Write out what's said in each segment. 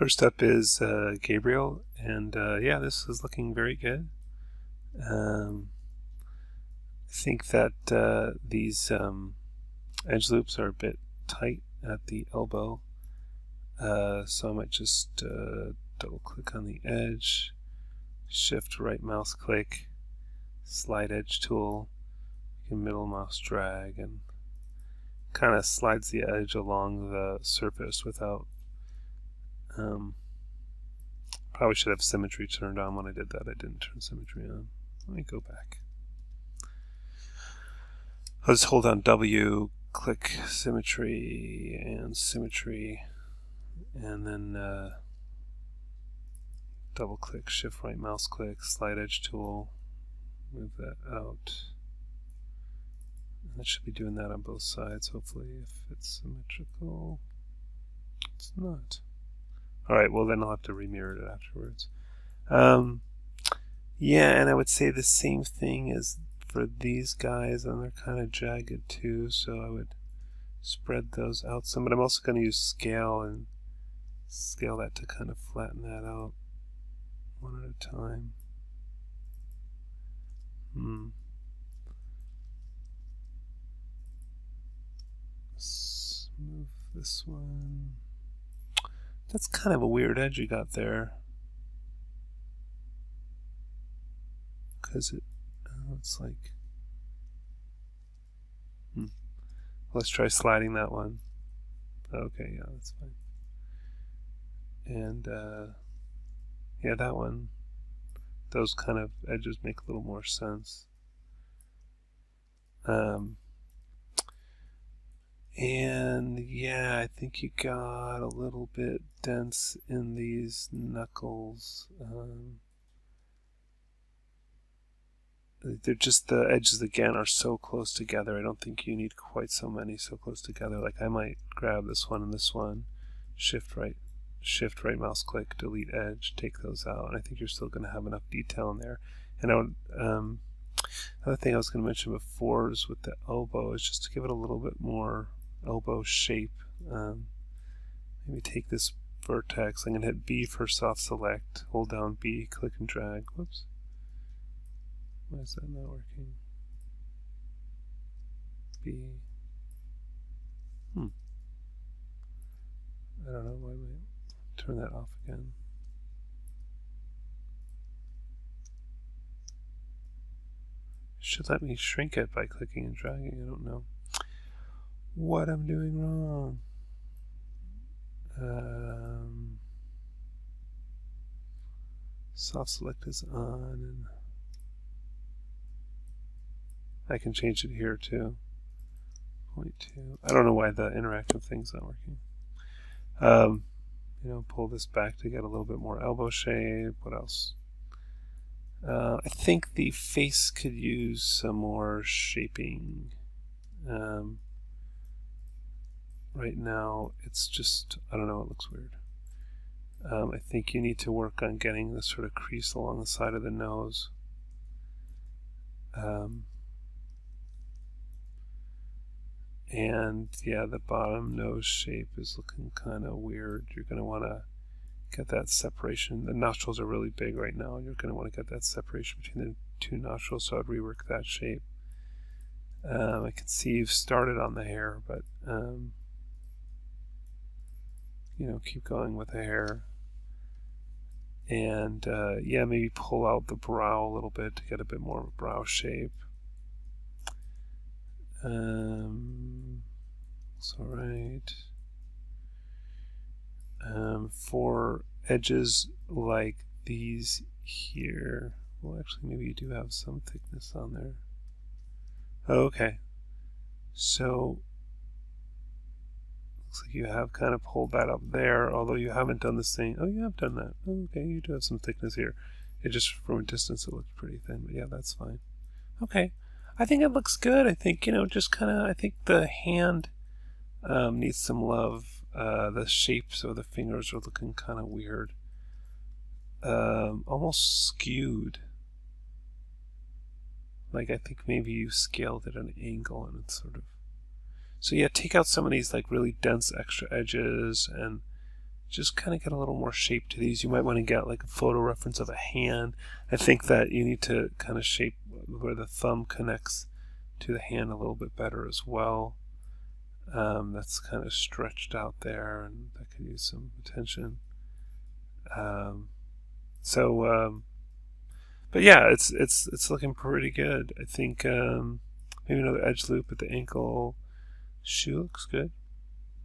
First up is Gabriel, and yeah, this is looking very good. I think that these edge loops are a bit tight at the elbow, so I might just double click on the edge, shift right mouse click, slide edge tool, you can middle mouse drag, and kind of slides the edge along the surface without probably should have symmetry turned on when I did that. I didn't turn symmetry on. Let me go back. I'll just hold on W, click symmetry, and then double click, shift right mouse click, slide edge tool, move that out. And that should be doing that on both sides, hopefully, if it's symmetrical. It's not. Alright, well then I'll have to remirror it afterwards. Yeah, and I would say the same thing as for these guys, and they're kind of jagged too, so I would spread those out some, but I'm also going to use scale and scale that to kind of flatten that out one at a time. Let's move this one. That's kind of a weird edge you got there. Because it's like... Let's try sliding that one. Okay, yeah, that's fine. And, yeah, that one, those kind of edges make a little more sense. And yeah, I think you got a little bit dense in these knuckles. They're just, the edges again are so close together. I don't think you need quite so many so close together. Like I might grab this one and this one, shift right mouse click, delete edge, take those out, and I think you're still going to have enough detail in there. And I would, another thing I was going to mention before is with the elbow is just to give it a little bit more elbow shape. Maybe take this vertex. I'm going to hit B for soft select, hold down B, click and drag. Whoops. Why is that not working? B. I don't know why. Turn that off again. Should let me shrink it by clicking and dragging. I don't know what I'm doing wrong. Soft select is on, and I can change it here too. 0.2. I don't know why the interactive thing's not working. You know, pull this back to get a little bit more elbow shape. What else? I think the face could use some more shaping. Right now, it's just, I don't know, it looks weird. I think you need to work on getting this sort of crease along the side of the nose. And yeah, the bottom nose shape is looking kind of weird. You're going to want to get that separation. The nostrils are really big right now, and you're going to want to get that separation between the two nostrils, so I'd rework that shape. I can see you've started on the hair, but you know, keep going with the hair. And yeah, maybe pull out the brow a little bit to get a bit more of a brow shape. It's alright. For edges like these here, well, actually, maybe you do have some thickness on there. Okay, so looks like you have kind of pulled that up there, although you haven't done the same. Oh, you have done that. Oh, okay, you do have some thickness here. It just, from a distance, it looks pretty thin, but yeah, that's fine. Okay, I think it looks good. I think, you know, just kind of, I think the hand needs some love. The shapes of the fingers are looking kind of weird. Almost skewed. Like, I think maybe you scaled at an angle and it's sort of... So yeah, take out some of these like really dense extra edges and just kind of get a little more shape to these. You might want to get like a photo reference of a hand. I think that you need to kind of shape where the thumb connects to the hand a little bit better as well. That's kind of stretched out there, and that could use some attention. But yeah, it's looking pretty good. I think maybe another edge loop at the ankle. Shoe looks good.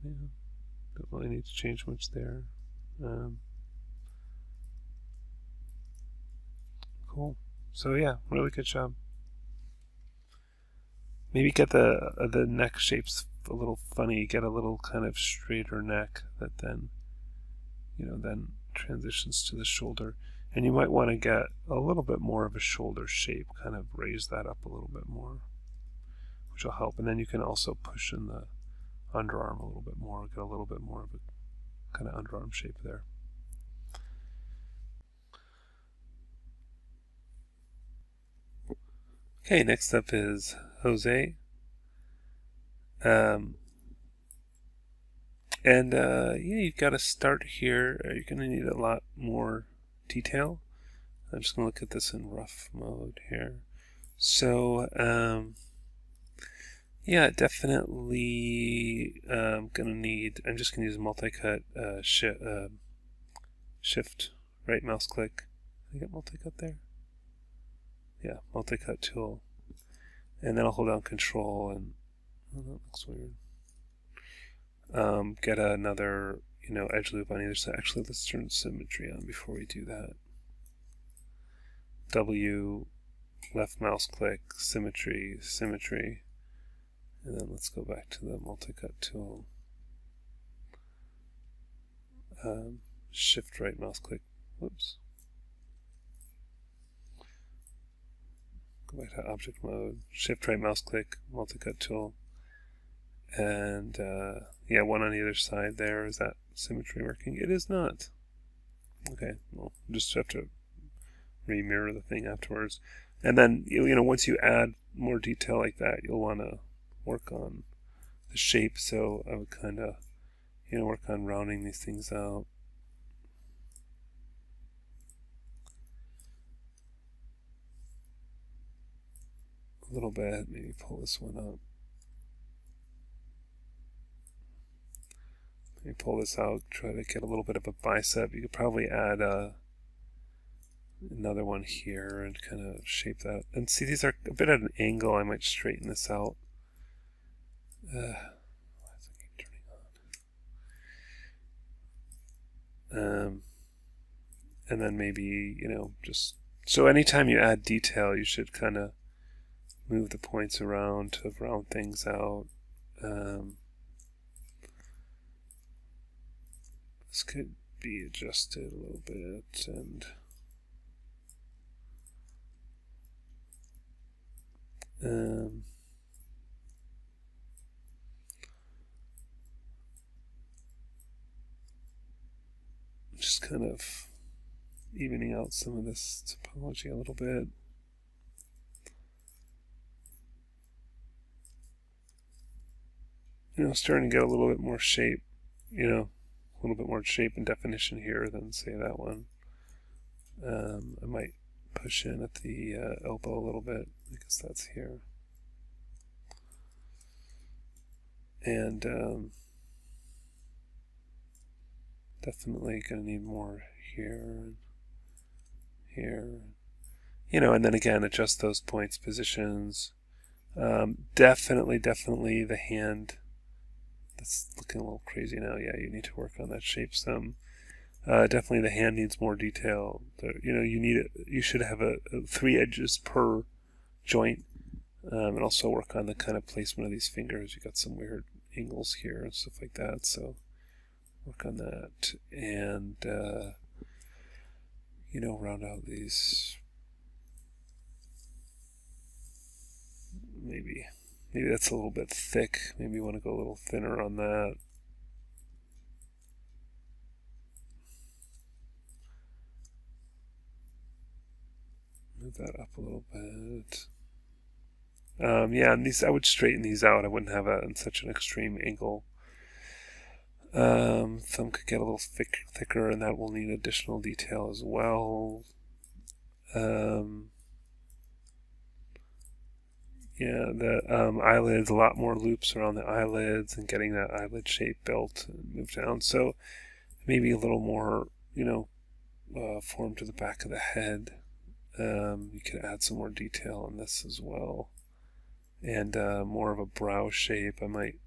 Yeah, don't really need to change much there. Cool. So yeah, really good job. Maybe get the neck shapes a little funny. Get a little kind of straighter neck that then, then transitions to the shoulder. And you might want to get a little bit more of a shoulder shape, kind of raise that up a little bit more, which will help. And then you can also push in the underarm a little bit more, get a little bit more of a kind of underarm shape there. Okay, next up is Jose. Yeah, you've got to start here. You're going to need a lot more detail. I'm just going to look at this in rough mode here. So, yeah, definitely I'm just going to use a multi-cut shift right mouse click. Did I get multi-cut there? Yeah, multi-cut tool. And then I'll hold down control and, oh, that looks weird. Get another, edge loop on either side. Actually, let's turn symmetry on before we do that. W, left mouse click, symmetry, and then let's go back to the multi-cut tool. Shift right mouse click, whoops. Go back to object mode, shift right mouse click, multi-cut tool. And yeah, one on either side there. Is that symmetry working? It is not. Okay, well, just have to re-mirror the thing afterwards. And then, once you add more detail like that, you'll want to work on the shape. So I would kind of, work on rounding these things out. A little bit, maybe pull this one up. Let me pull this out, try to get a little bit of a bicep. You could probably add another one here and kind of shape that. And see, these are a bit at an angle. I might straighten this out. Why does it keep turning on? And then maybe, just... So anytime you add detail, you should kind of move the points around to round things out. This could be adjusted a little bit, and just kind of evening out some of this topology a little bit. Starting to get a little bit more shape, a little bit more shape and definition here than, say, that one. I might push in at the elbow a little bit. I guess that's here. And definitely going to need more here and here. And then again, adjust those points, positions. Definitely the hand. That's looking a little crazy now. Yeah, you need to work on that shape some. Definitely the hand needs more detail. You should have 3 edges per joint, and also work on the kind of placement of these fingers. You got some weird angles here and stuff like that, so work on that. And round out these. Maybe that's a little bit thick. Maybe you want to go a little thinner on that. Move that up a little bit. Yeah, and these, I would straighten these out. I wouldn't have it in such an extreme angle. Some could get a little thicker, and that will need additional detail as well. Yeah, the eyelids, a lot more loops around the eyelids and getting that eyelid shape built and moved down. So maybe a little more, form to the back of the head. You could add some more detail on this as well. And more of a brow shape. I might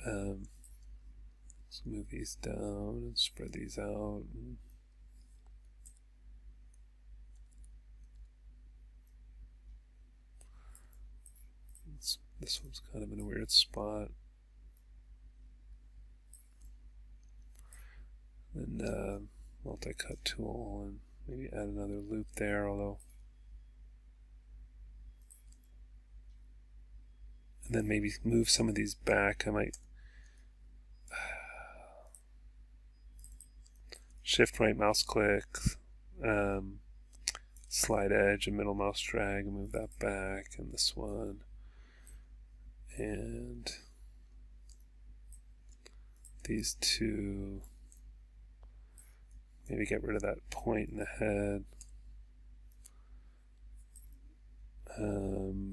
let's move these down and spread these out. This one's kind of in a weird spot. And multi-cut tool and maybe add another loop there, although. And then maybe move some of these back. I might shift right mouse click, slide edge and middle mouse drag and move that back, and this one. And these two. Maybe get rid of that point in the head.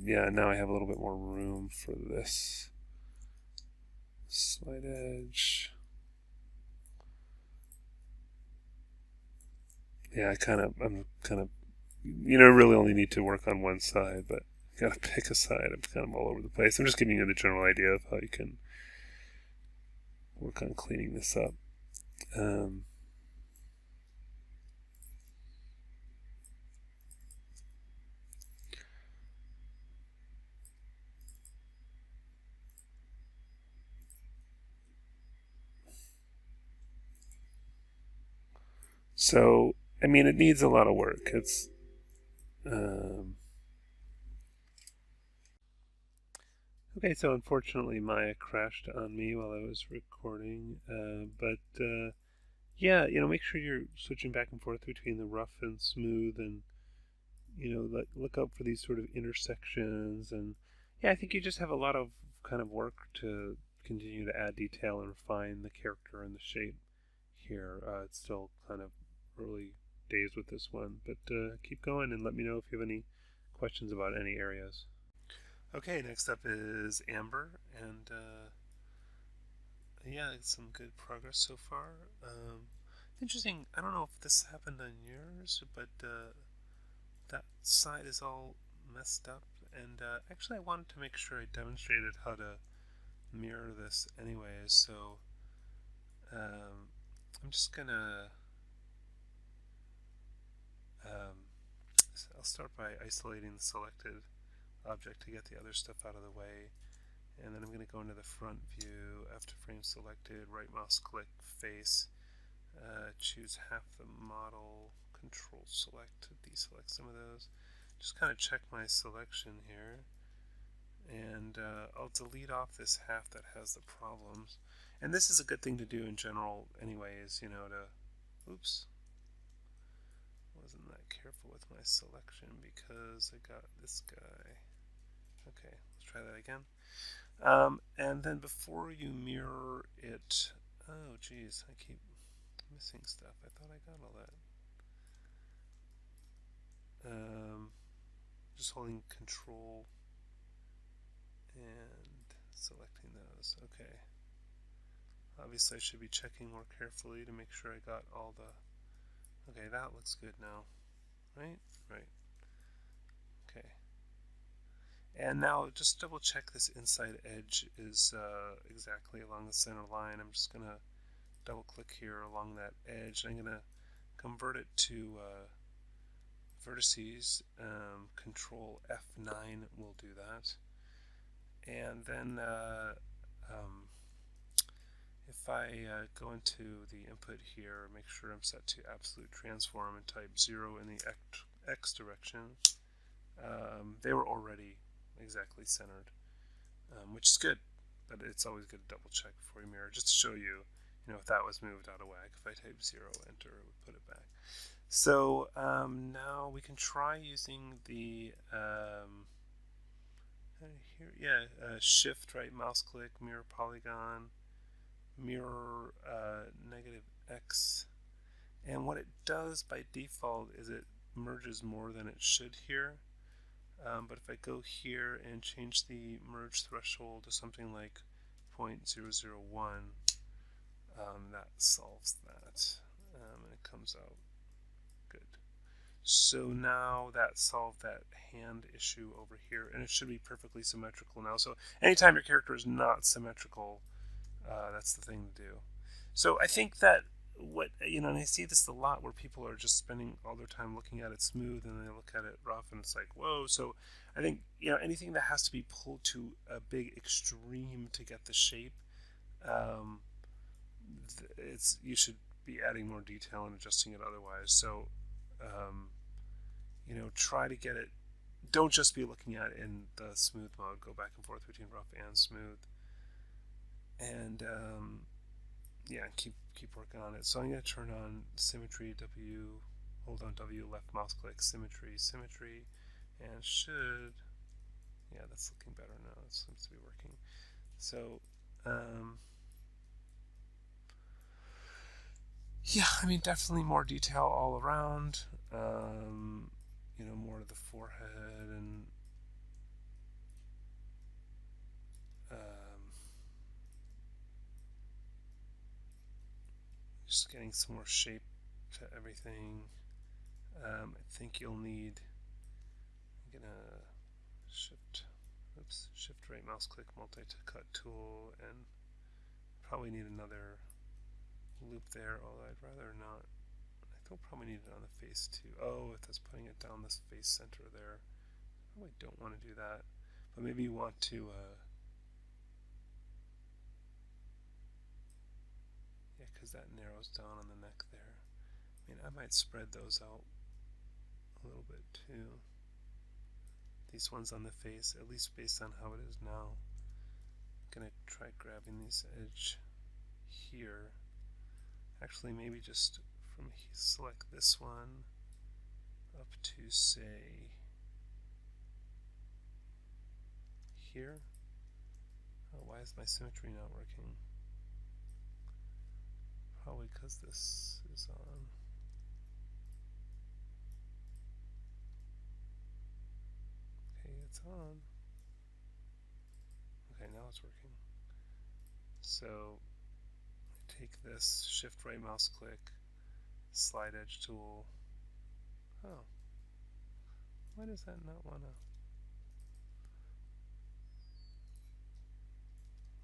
Yeah, now I have a little bit more room for this. Slide edge. Yeah, I'm kind of, really only need to work on one side, but gotta pick a side. I'm kind of all over the place. I'm just giving you the general idea of how you can work on cleaning this up. So, I mean, it needs a lot of work. It's okay. So unfortunately, Maya crashed on me while I was recording. Yeah, make sure you're switching back and forth between the rough and smooth, and look out for these sort of intersections. And yeah, I think you just have a lot of kind of work to continue to add detail and refine the character and the shape here. It's still kind of early days with this one, but keep going and let me know if you have any questions about any areas. Okay, next up is Amber, and yeah, some good progress so far. Interesting, I don't know if this happened on yours, but that side is all messed up, and actually I wanted to make sure I demonstrated how to mirror this anyways, so I'm just gonna I'll start by isolating the selected object to get the other stuff out of the way, and then I'm going to go into the front view after frame selected, right mouse click, face, choose half the model, control select to deselect some of those. Just kind of check my selection here, and I'll delete off this half that has the problems. And this is a good thing to do in general anyways, to, oops, wasn't that careful with my selection because I got this guy. Okay, let's try that again. And then before you mirror it, oh geez, I keep missing stuff. I thought I got all that. Just holding control and selecting those. Okay. Obviously I should be checking more carefully to make sure I got all the... Okay, that looks good now. Right? Right. Okay. And now just double check this inside edge is exactly along the center line. I'm just going to double click here along that edge. I'm going to convert it to vertices. Control F9 will do that. And then if I go into the input here, make sure I'm set to absolute transform and type 0 in the X direction, they were already exactly centered, which is good, but it's always good to double check before you mirror, just to show you, if that was moved out of whack. If I type 0, enter, it would put it back. So now we can try using the, here, yeah, shift right mouse click, mirror polygon, mirror negative X. And what it does by default is it merges more than it should here. But if I go here and change the merge threshold to something like 0.001, that solves that, and it comes out good. So now that solved that hand issue over here, and it should be perfectly symmetrical now. So anytime your character is not symmetrical, that's the thing to do. So I think that and I see this a lot where people are just spending all their time looking at it smooth and they look at it rough and it's like, whoa. So I think, anything that has to be pulled to a big extreme to get the shape, you should be adding more detail and adjusting it otherwise. So, try to get it. Don't just be looking at it in the smooth mode. Go back and forth between rough and smooth, and keep working on it. So I'm going to turn on symmetry. Hold on W, left mouse click, symmetry, and that's looking better now. It seems to be working. So. Definitely more detail all around. More of the forehead and just getting some more shape to everything. I think you'll need. I'm gonna shift right mouse click, multi-cut tool, and probably need another loop there, although I'd rather not. I think I'll probably need it on the face too. Oh, if that's putting it down this face center there, I probably don't want to do that. But maybe you want to, because that narrows down on the neck there. I might spread those out a little bit too. These ones on the face, at least based on how it is now. I'm gonna try grabbing this edge here. Actually, maybe just select this one up to, say, here. Oh, why is my symmetry not working? Probably because this is on. Okay, it's on. Okay, now it's working. So take this, shift right mouse click, slide edge tool. Oh, why does that not want to?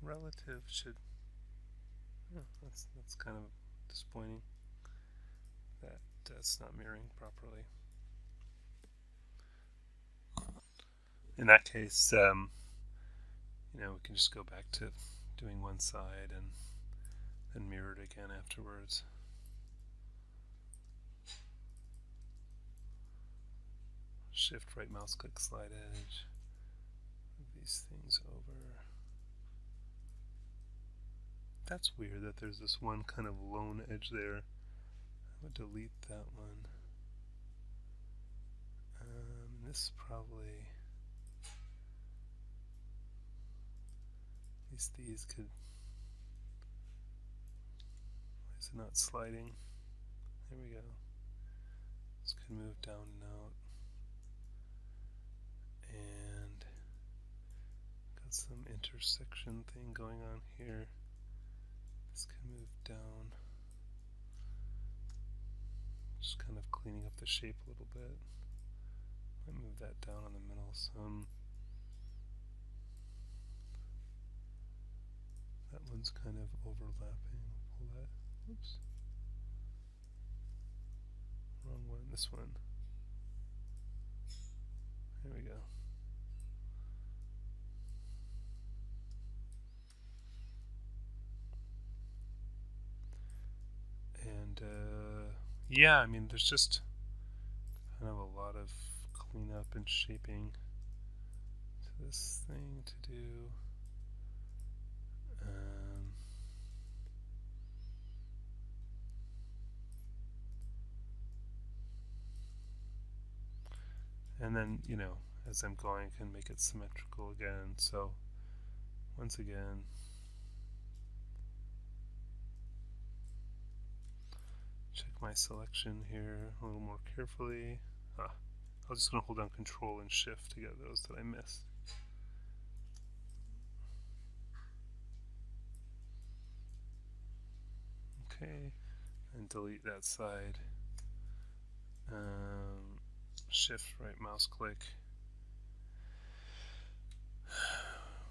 Relative should. Oh, that's kind of disappointing. That's not mirroring properly. In that case, we can just go back to doing one side and then mirror it again afterwards. Shift right mouse click, slide edge, move these things over. That's weird that there's this one kind of lone edge there. I would delete that one. This probably, at least these could. Why is it not sliding? There we go. This could move down and out. And got some intersection thing going on here. This can move down. Just kind of cleaning up the shape a little bit. Might move that down in the middle some. That one's kind of overlapping. Pull that. Oops. Wrong one. This one. There we go. And there's just kind of a lot of cleanup and shaping to this thing to do. And then, as I'm going, I can make it symmetrical again. So once again, check my selection here a little more carefully. I'm just going to hold down Control and Shift to get those that I missed. Okay, and delete that side. Shift right mouse click.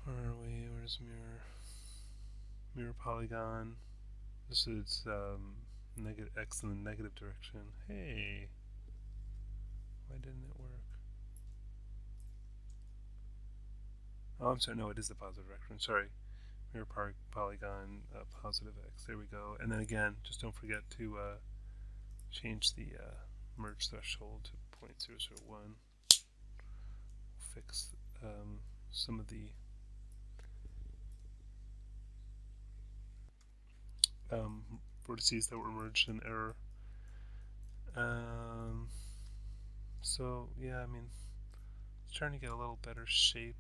Where are we? Where's mirror? Mirror polygon. This is negative X in the negative direction. Hey, why didn't it work? Oh, I'm sorry. No, it is the positive direction. Sorry. Mirror polygon positive X. There we go. And then again, just don't forget to change the merge threshold to 0.001. Fix some of the vertices that were merged in error. So yeah, I mean, it's trying to get a little better shape.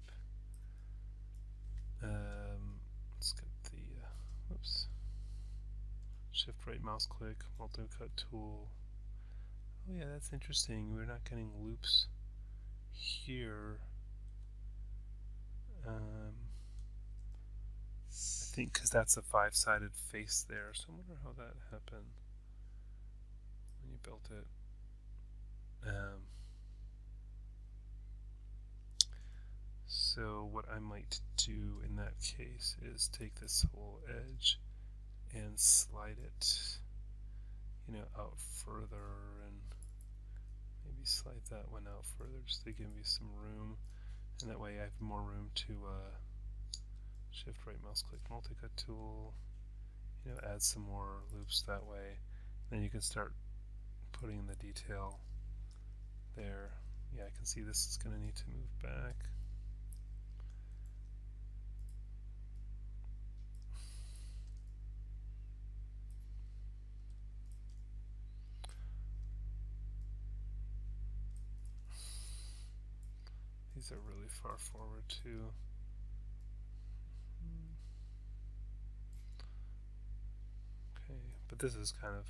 Let's get the whoops. Shift right mouse click, multi-cut tool. Oh yeah, that's interesting. We're not getting loops here. I think because that's a 5-sided face there, so I wonder how that happened when you built it. So what I might do in that case is take this whole edge and slide it, out further, and maybe slide that one out further just to give me some room, and that way I have more room to shift right mouse click, multi-cut tool, add some more loops that way. Then you can start putting the detail there. Yeah, I can see this is going to need to move back. These are really far forward too. Okay, but this is kind of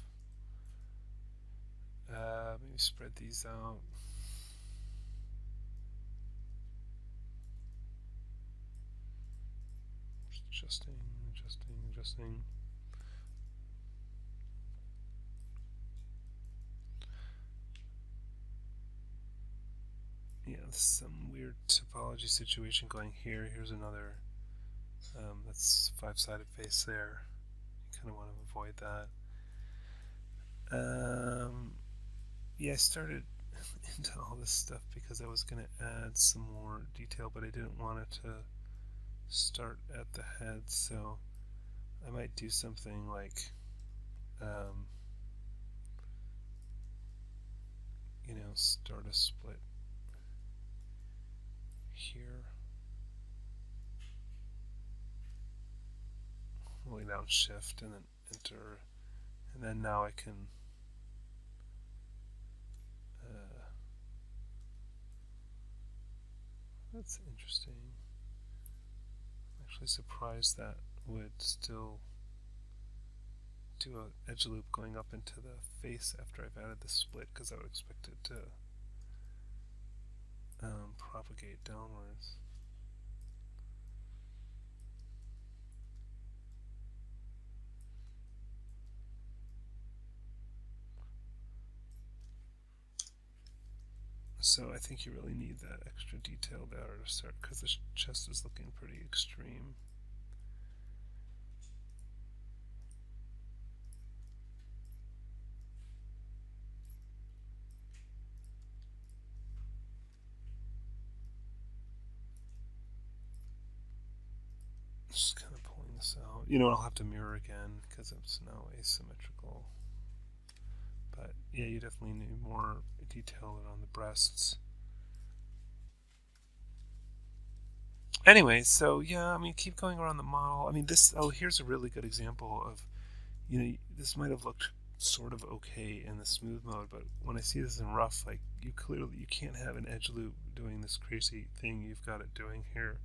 maybe spread these out. Just adjusting. Yeah, some weird topology situation going here. Here's another. That's 5-sided face there. You kind of want to avoid that. Yeah, I started into all this stuff because I was going to add some more detail, but I didn't want it to start at the head, so I might do something like start a split here, holding down shift and then enter, and then now I can that's interesting. I'm actually surprised that would still do an edge loop going up into the face after I've added the split, because I would expect it to propagate downwards. So I think you really need that extra detail there to start, because the chest is looking pretty extreme. Just kind of pulling this out. I'll have to mirror again because it's now asymmetrical. But yeah, you definitely need more detail on the breasts. Anyway, so yeah, I mean, keep going around the model. I mean, here's a really good example of, this might have looked sort of okay in the smooth mode, but when I see this in rough, like you can't have an edge loop doing this crazy thing you've got it doing here.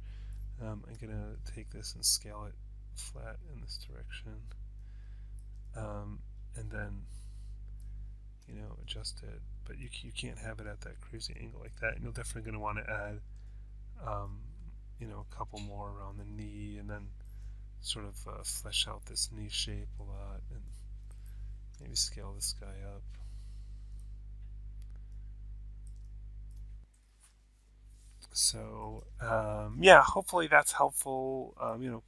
I'm gonna take this and scale it flat in this direction, um, and then adjust it. But you can't have it at that crazy angle like that. And you're definitely gonna want to add um, a couple more around the knee, and then sort of flesh out this knee shape a lot, and maybe scale this guy up. So yeah, hopefully that's helpful.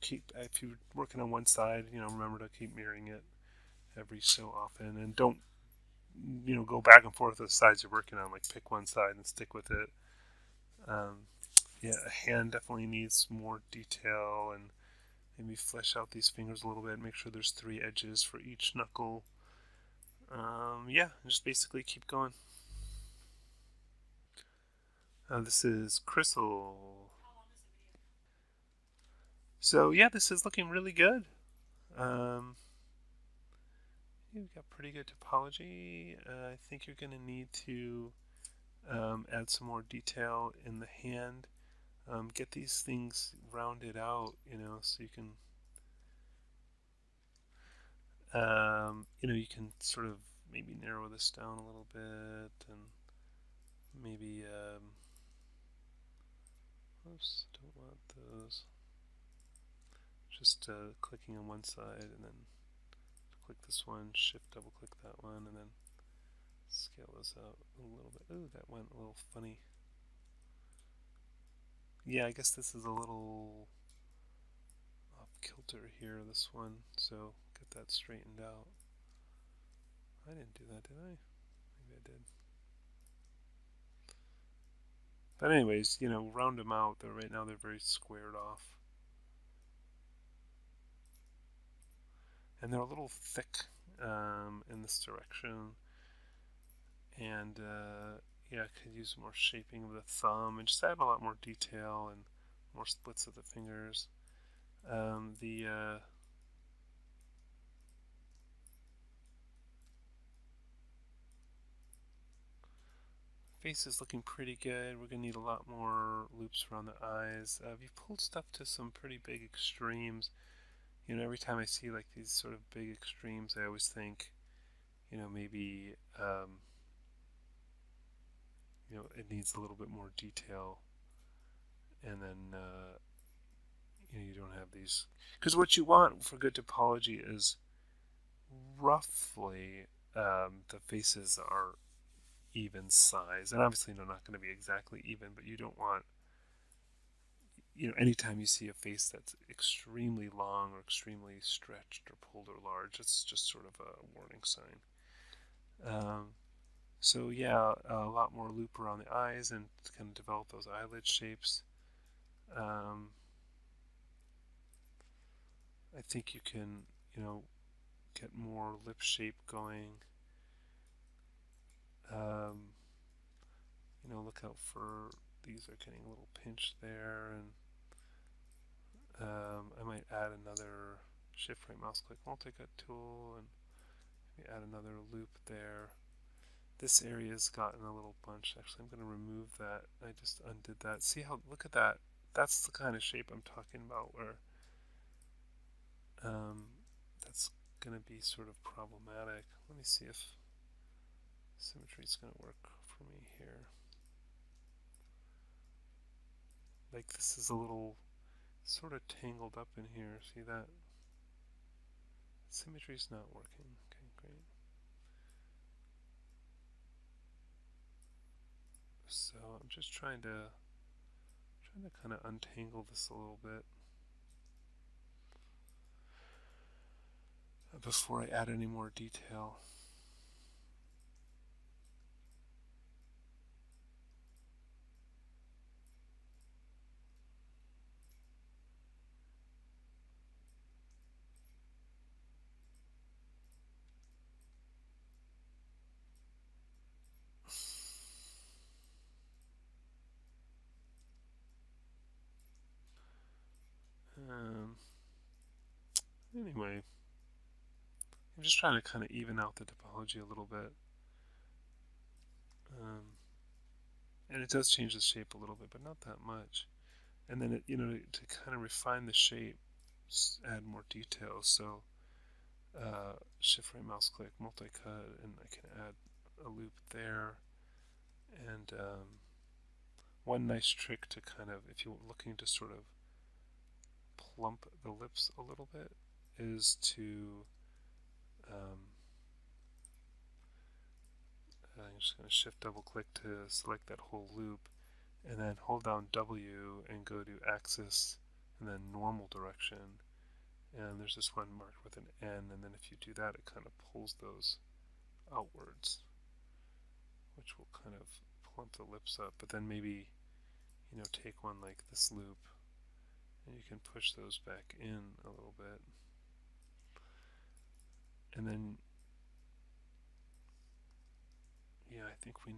Keep if you're working on one side, remember to keep mirroring it every so often, and don't go back and forth with the sides you're working on. Like pick one side and stick with it. Um, yeah, a hand definitely needs more detail, and maybe flesh out these fingers a little bit. Make sure there's 3 edges for each knuckle. Yeah, just basically keep going. This is Crystal. So yeah, this is looking really good. Um, you've got pretty good topology. I think you're going to need to add some more detail in the hand. Get these things rounded out, so you can, you can sort of maybe narrow this down a little bit, and maybe, oops, don't want those. Just clicking on one side, and then click this one, shift double click that one, and then scale those out a little bit. Ooh, that went a little funny. Yeah, I guess this is a little off kilter here, this one, so get that straightened out. I didn't do that, did I? Maybe I did. But anyways, round them out. Right now they're very squared off. And they're a little thick in this direction. And yeah, I could use more shaping of the thumb and just add a lot more detail and more splits of the fingers. The face is looking pretty good. We're going to need a lot more loops around the eyes. We've pulled stuff to some pretty big extremes. Every time I see like these sort of big extremes, I always think, maybe, it needs a little bit more detail. And then, you don't have these. Because what you want for good topology is roughly the faces are even size. And obviously they're not going to be exactly even, but you don't want, anytime you see a face that's extremely long or extremely stretched or pulled or large, it's just sort of a warning sign. So yeah, a lot more loop around the eyes and kind of develop those eyelid shapes. I think you can, get more lip shape going. Look out for these are getting a little pinched there, and I might add another shift right mouse click multi-cut tool and maybe add another loop there. This area's gotten a little bunched. Actually, I'm going to remove that. I just undid that. See how, look at that. That's the kind of shape I'm talking about where that's going to be sort of problematic. Let me see if symmetry is going to work for me here. Like this is a little sort of tangled up in here. See that? Symmetry's not working. Okay, great. So I'm just trying to kind of untangle this a little bit before I add any more detail. Um, anyway, I'm just trying to kind of even out the topology a little bit. And it does change the shape a little bit, but not that much. And then, to kind of refine the shape, add more details. So shift right mouse click, multi-cut, and I can add a loop there. And one nice trick to kind of, if you're looking to sort of plump the lips a little bit, is to I'm just going to shift double click to select that whole loop, and then hold down W and go to axis and then normal direction. And there's this one marked with an N, and then if you do that, it kind of pulls those outwards, which will kind of plump the lips up. But then maybe, take one like this loop, and you can push those back in a little bit. And then, yeah, I think we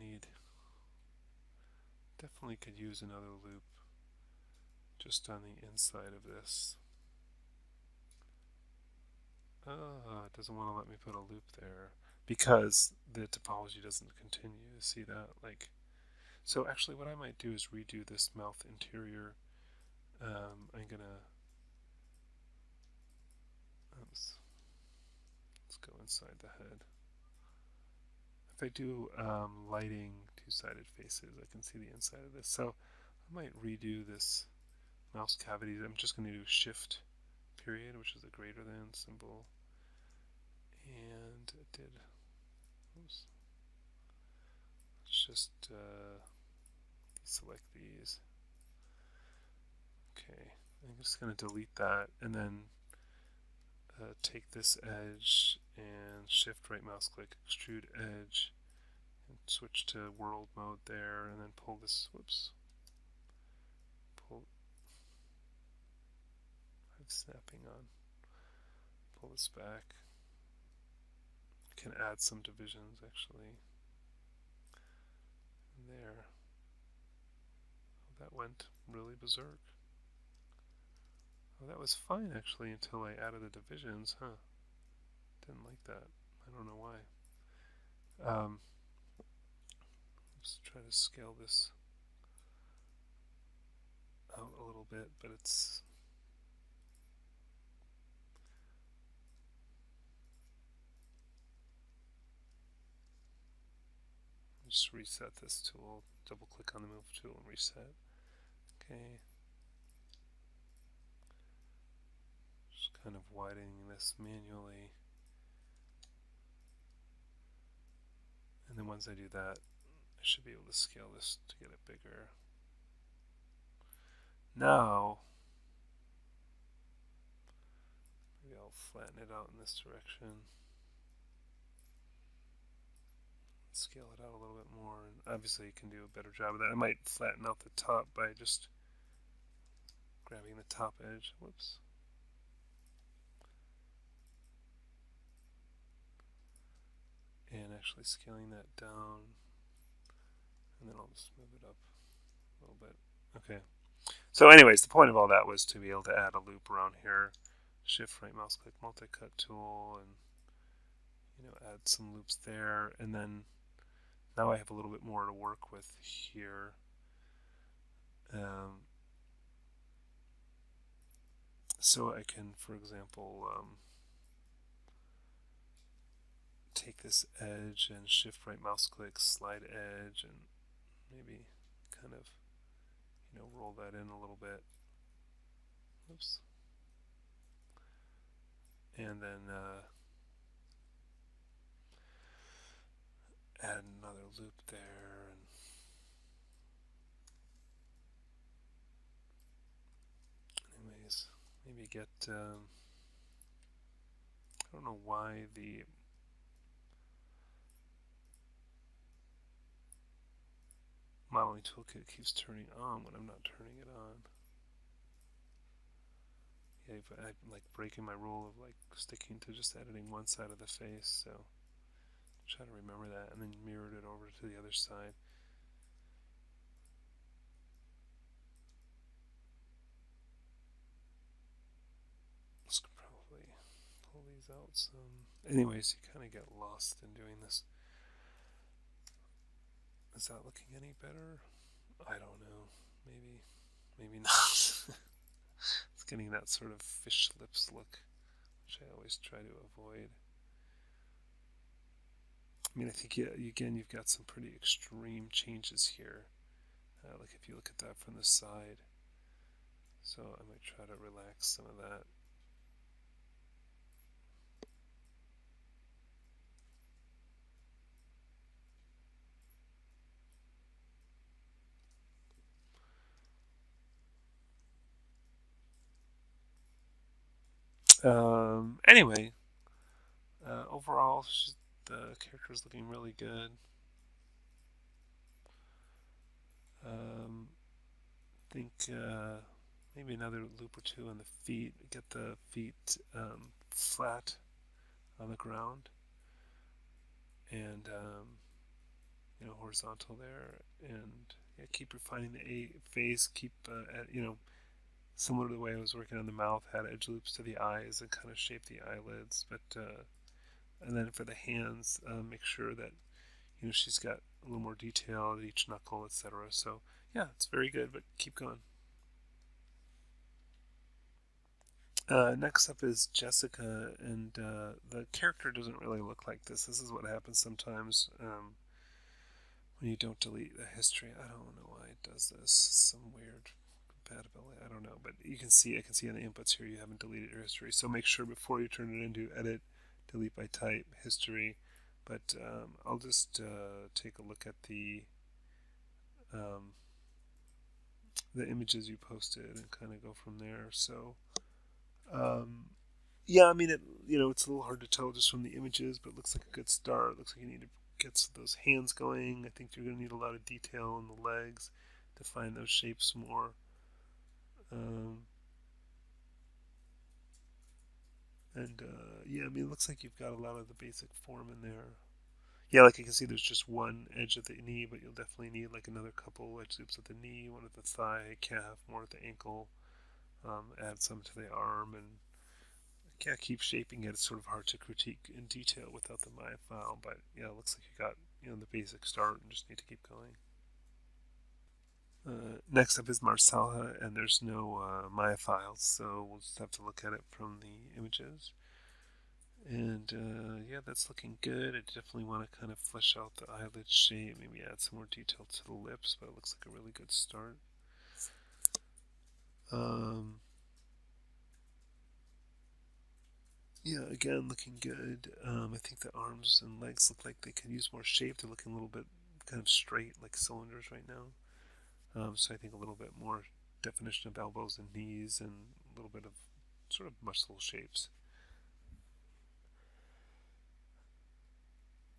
definitely could use another loop just on the inside of this. It doesn't want to let me put a loop there because the topology doesn't continue. See that? So actually what I might do is redo this mouth interior. I'm gonna, let's go inside the head. If I do lighting two-sided faces, I can see the inside of this. So I might redo this mouse cavity. I'm just going to do shift period, which is the greater than symbol. And it did, oops. Let's just deselect these. Okay, I'm just going to delete that and then take this edge and shift right mouse click, extrude edge, and switch to world mode there, and then pull this, I'm snapping on, pull this back. Can add some divisions actually. And there. Oh, that went really berserk. Oh, that was fine actually until I added the divisions, huh? Didn't like that. I don't know why. Let's try to scale this out a little bit, but it's just reset this tool, double click on the move tool and reset. Okay. Just kind of widening this manually. And then once I do that, I should be able to scale this to get it bigger. Now, maybe I'll flatten it out in this direction. Scale it out a little bit more, and obviously you can do a better job of that. I might flatten out the top by just grabbing the top edge. Whoops. And actually scaling that down, and then I'll just move it up a little bit. Okay. So anyways, the point of all that was to be able to add a loop around here. Shift right mouse click, multi-cut tool, and add some loops there. And then now I have a little bit more to work with here. So I can, for example, take this edge and shift right mouse click, slide edge, and maybe kind of roll that in a little bit. Oops. And then add another loop there, and anyways, maybe get I don't know why the modeling toolkit keeps turning on when I'm not turning it on. Yeah, but I'm like breaking my rule of like sticking to just editing one side of the face, so try to remember that, and then mirrored it over to the other side. Let's probably pull these out some. anyways, you kind of get lost in doing this. Is that looking any better? I don't know. Maybe not. It's getting that sort of fish lips look, which I always try to avoid. I mean, I think again you've got some pretty extreme changes here. Like if you look at that from the side, so I might try to relax some of that. Anyway, overall, the character's looking really good. Think maybe another loop or two on the feet. Get the feet flat on the ground, and horizontal there, and yeah, keep refining the face. Keep similar to the way I was working on the mouth, had edge loops to the eyes and kind of shape the eyelids. But and then for the hands, make sure that she's got a little more detail at each knuckle, etc. So yeah, it's very good. But keep going. Next up is Jessica, and the character doesn't really look like this. This is what happens sometimes when you don't delete the history. I don't know why it does this. Some weird compatibility. I don't know, but I can see on the inputs here you haven't deleted your history. So make sure before you turn it into edit, delete by type, history. But I'll just take a look at um, the images you posted and kind of go from there. So. Um, Yeah, I mean, it's a little hard to tell just from the images, but it looks like a good start. It looks like you need to get those hands going. I think you're going to need a lot of detail in the legs to find those shapes more. Um, yeah, I mean, it looks like you've got a lot of the basic form in there. Yeah, like you can see there's just one edge at the knee, but you'll definitely need like another couple edge loops at the knee, one at the thigh, calf, more at the ankle. Add some to the arm, and yeah, keep shaping it. It's sort of hard to critique in detail without the Maya file, but yeah, it looks like you got the basic start and just need to keep going. Next up is Marsala, and there's no Maya files, so we'll just have to look at it from the images. And yeah, that's looking good. I definitely want to kind of flesh out the eyelid shape, maybe add some more detail to the lips, but it looks like a really good start. Um, Yeah, again, looking good. I think the arms and legs look like they can use more shape. They're looking a little bit kind of straight, like cylinders right now. So I think a little bit more definition of elbows and knees and a little bit of sort of muscle shapes.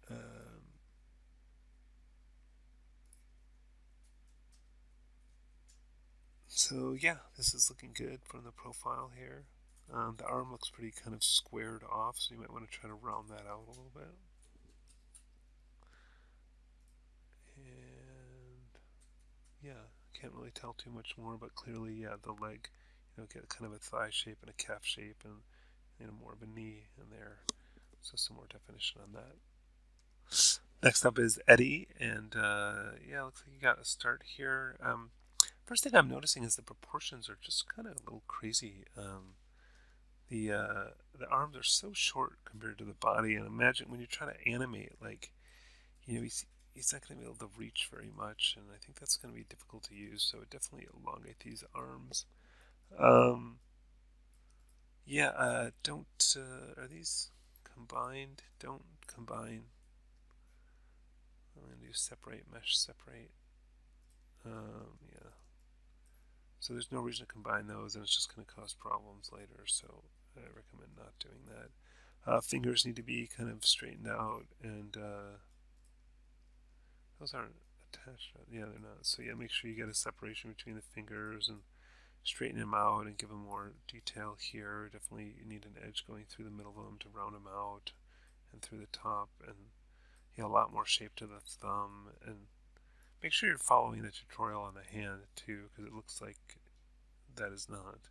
Um, so yeah, this is looking good from the profile here. The arm looks pretty kind of squared off, so you might want to try to round that out a little bit. And yeah, can't really tell too much more, but clearly, yeah, the leg, get kind of a thigh shape and a calf shape, and more of a knee in there. So some more definition on that. Next up is Eddie, and yeah, looks like you got a start here. First thing I'm noticing is the proportions are just kind of a little crazy. The arms are so short compared to the body, and imagine when you try to animate, like he's not going to be able to reach very much, and I think that's going to be difficult to use. So definitely elongate these arms. Um, yeah, don't are these combined? Don't combine. I'm going to do separate, mesh separate. Yeah. So there's no reason to combine those, and it's just going to cause problems later. So I recommend not doing that. Fingers need to be kind of straightened out, and those aren't attached. Yeah, they're not. So yeah, make sure you get a separation between the fingers and straighten them out and give them more detail here. Definitely you need an edge going through the middle of them to round them out, and through the top, and yeah, a lot more shape to the thumb. And make sure you're following the tutorial on the hand too, because it looks like that is not.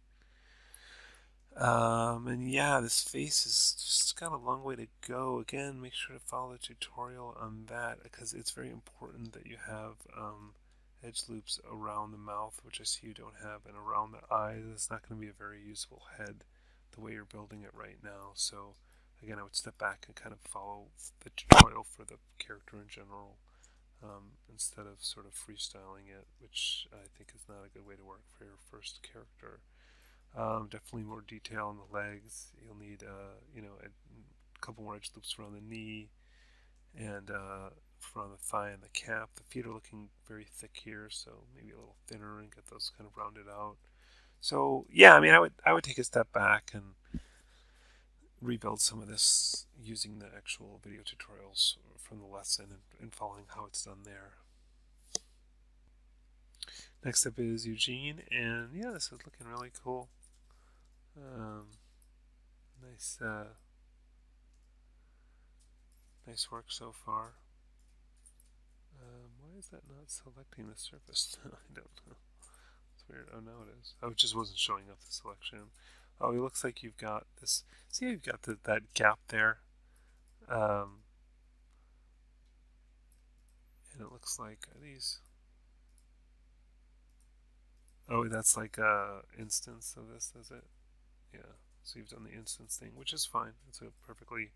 And yeah, this face is just got a long way to go. Again, make sure to follow the tutorial on that because it's very important that you have edge loops around the mouth, which I see you don't have, and around the eyes. It's not going to be a very useful head the way you're building it right now. So again, I would step back and kind of follow the tutorial for the character in general instead of sort of freestyling it, which I think is not a good way to work for your first character. Definitely more detail on the legs. You'll need, a couple more edge loops around the knee and around the thigh and the calf. The feet are looking very thick here, so maybe a little thinner and get those kind of rounded out. So yeah, I mean, I would take a step back and rebuild some of this using the actual video tutorials from the lesson and following how it's done there. Next up is Eugene, and yeah, this is looking really cool. Nice, nice work so far. Why is that not selecting the surface? I don't know. It's weird. Oh, no, it is. Oh, it just wasn't showing up the selection. Oh, it looks like you've got this. See, you've got that gap there. Um, and it looks like, are these? Oh, that's like a instance of this, is it? Yeah. So you've done the instance thing, which is fine. It's a perfectly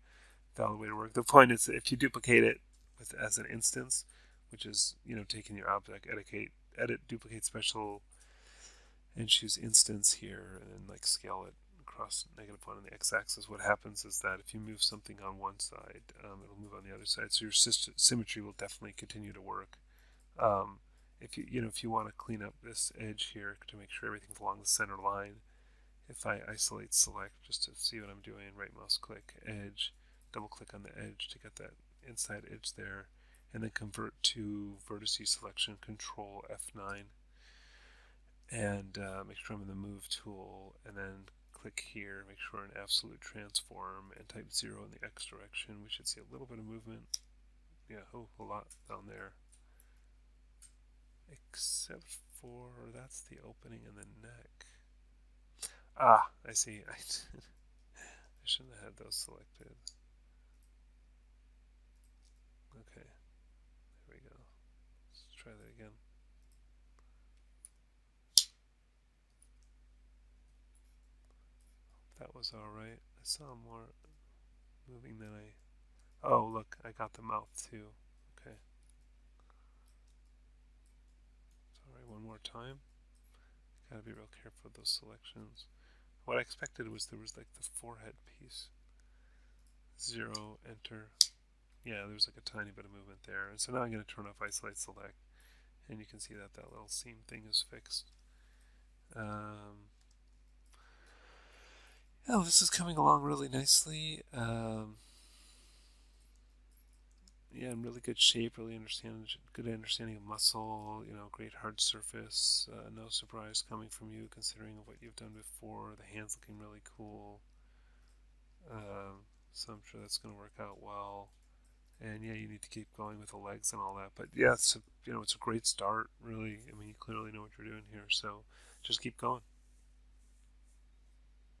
valid way to work. The point is, if you duplicate it as an instance, which is taking your object, edit, duplicate special, and choose instance here, and then like scale it across -1 on the x-axis. What happens is that if you move something on one side, it'll move on the other side. So your symmetry will definitely continue to work. Um, if you want to clean up this edge here to make sure everything's along the center line, if I isolate select just to see what I'm doing, right mouse click edge, double click on the edge to get that inside edge there, and then convert to vertice selection, control F9, and make sure I'm in the move tool, and then click here, make sure in absolute transform, and type 0 in the x direction. We should see a little bit of movement. Yeah, a lot down there. Except for that's the opening in the neck. Ah, I see. I shouldn't have had those selected. Okay, there we go. Let's try that again. That was alright. I saw more moving than I... Oh, look, I got the mouth too. Okay. Alright, one more time. Gotta be real careful with those selections. What I expected was there was like the forehead piece. 0, enter. Yeah, there's like a tiny bit of movement there. And so now I'm going to turn off isolate select. And you can see that that little seam thing is fixed. Oh, this is coming along really nicely. Yeah, in really good shape, really good understanding of muscle, great hard surface, no surprise coming from you considering what you've done before, the hands looking really cool, so I'm sure that's going to work out well, and yeah, you need to keep going with the legs and all that, but yeah, it's a great start, really. I mean, you clearly know what you're doing here, so just keep going.